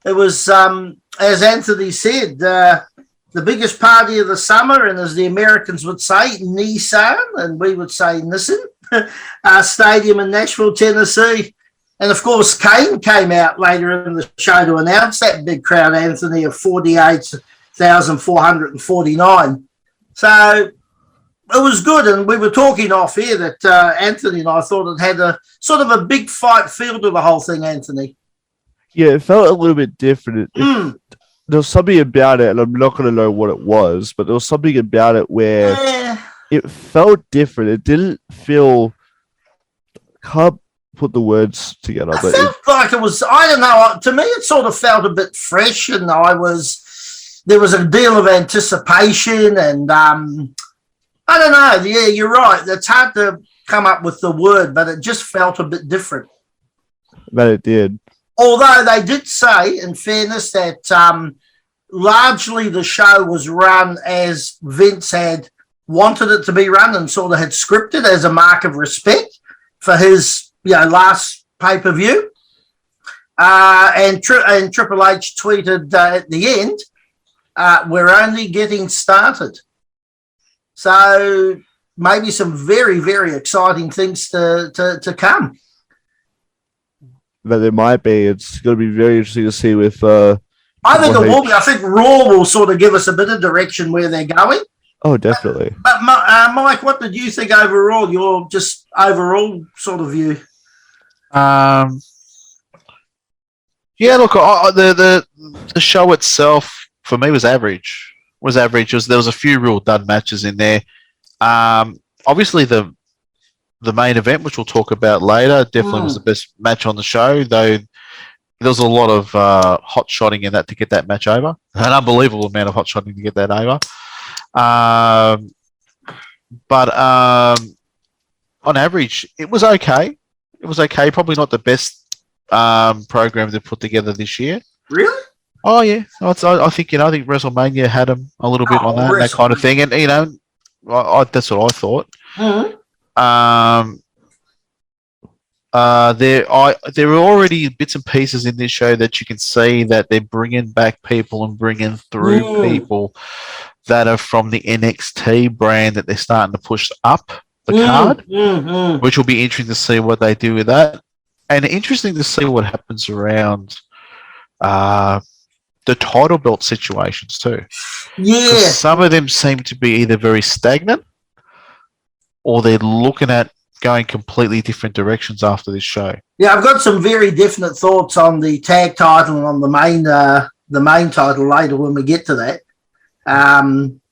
It was, as Anthony said, the biggest party of the summer, and as the Americans would say, Nissan, and we would say Nissan, stadium in Nashville, Tennessee. And of course, Kane came out later in the show to announce that big crowd, Anthony, of 48,449. So it was good, and we were talking off here that Anthony and I thought it had a sort of a big fight feel to the whole thing, Anthony. Yeah, it felt a little bit different. There was something about it, and I'm not going to know what it was, but there was something about it where it felt different. It didn't feel... Can't put the words together. But felt like it was, I don't know, to me it sort of felt a bit fresh, and there was a deal of anticipation, and I don't know, yeah, you're right. It's hard to come up with the word, but it just felt a bit different. But it did. Although they did say, in fairness, that largely the show was run as Vince had wanted it to be run and sort of had scripted as a mark of respect for his last pay-per-view. And Triple H tweeted at the end, we're only getting started. So maybe some very, very exciting things to come. But there might be. It's going to be very interesting to see with... I think it will be. I think Raw will sort of give us a bit of direction where they're going. Oh, definitely. But Mike, what did you think overall? Your just overall sort of view? Yeah, look, the show itself for me was average. There was a few real dud matches in there. Obviously, the main event, which we'll talk about later, definitely was the best match on the show, though there was a lot of hot shotting in that to get that match over. An unbelievable amount of hot shotting to get that over. But on average, it was okay. Probably not the best program they put together this year. Really? Oh yeah. I think I think WrestleMania had them a little bit on that kind of thing, and that's what I thought. Mm-hmm. There are already bits and pieces in this show that you can see that they're bringing back people and bringing through people that are from the NXT brand that they're starting to push up the card, which will be interesting to see what they do with that, and interesting to see what happens around the title belt situations too. Yeah, some of them seem to be either very stagnant or they're looking at going completely different directions after this show. Yeah, I've got some very definite thoughts on the tag title and on the main title later when we get to that. I'm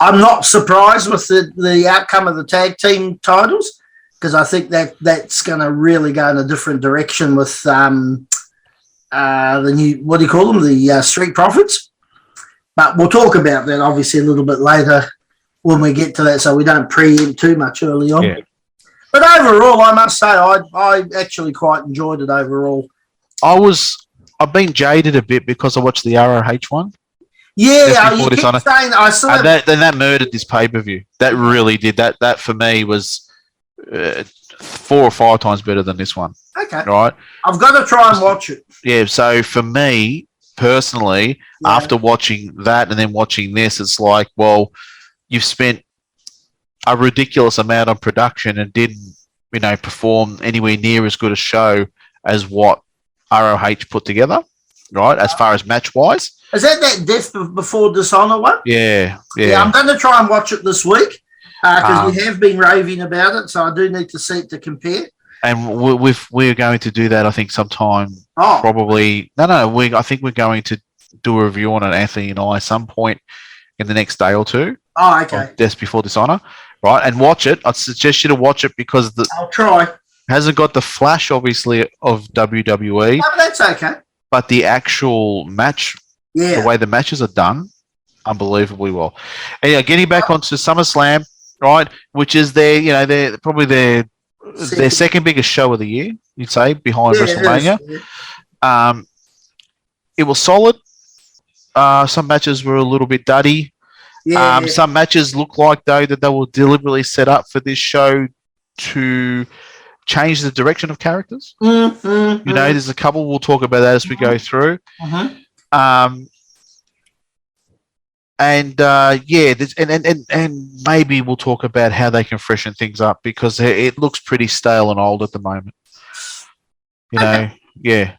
not surprised with the outcome of the tag team titles, because I think that's going to really go in a different direction with the new, what do you call them, the Street Profits. But we'll talk about that obviously a little bit later when we get to that, so we don't preempt too much early on. Yeah. But overall, I must say, I actually quite enjoyed it overall. I've been jaded a bit because I watched the ROH one. Yeah, you keep saying I saw that. Then that murdered this pay-per-view. That really did. That for me was 4 or 5 times better than this one. Okay. Right? I've got to try and watch it. Yeah, so for me, personally, after watching that and then watching this, it's like, well, you've spent a ridiculous amount on production and didn't, perform anywhere near as good a show as what ROH put together, right? As far as match-wise. Is that Death Before Dishonor one? Yeah. I'm going to try and watch it this week because we have been raving about it, so I do need to see it to compare. And we're going to do that, I think, sometime. Probably. I think we're going to do a review on it, Anthony and I, some point in the next day or two. Oh, okay. Death Before Dishonor, right? And watch it. I'd suggest you to watch it because I'll try. Hasn't got the flash, obviously, of WWE. No, that's okay. But the actual match, the way the matches are done, unbelievably well. And getting back onto SummerSlam, right? Which is they're probably their second biggest show of the year, you'd say, behind WrestleMania. It was solid. Some matches were a little bit duddy. Some matches look like, though, that they were deliberately set up for this show to change the direction of characters. Mm-hmm. You know, there's a couple. We'll talk about that as we go through. And maybe we'll talk about how they can freshen things up because it looks pretty stale and old at the moment. You know, yeah.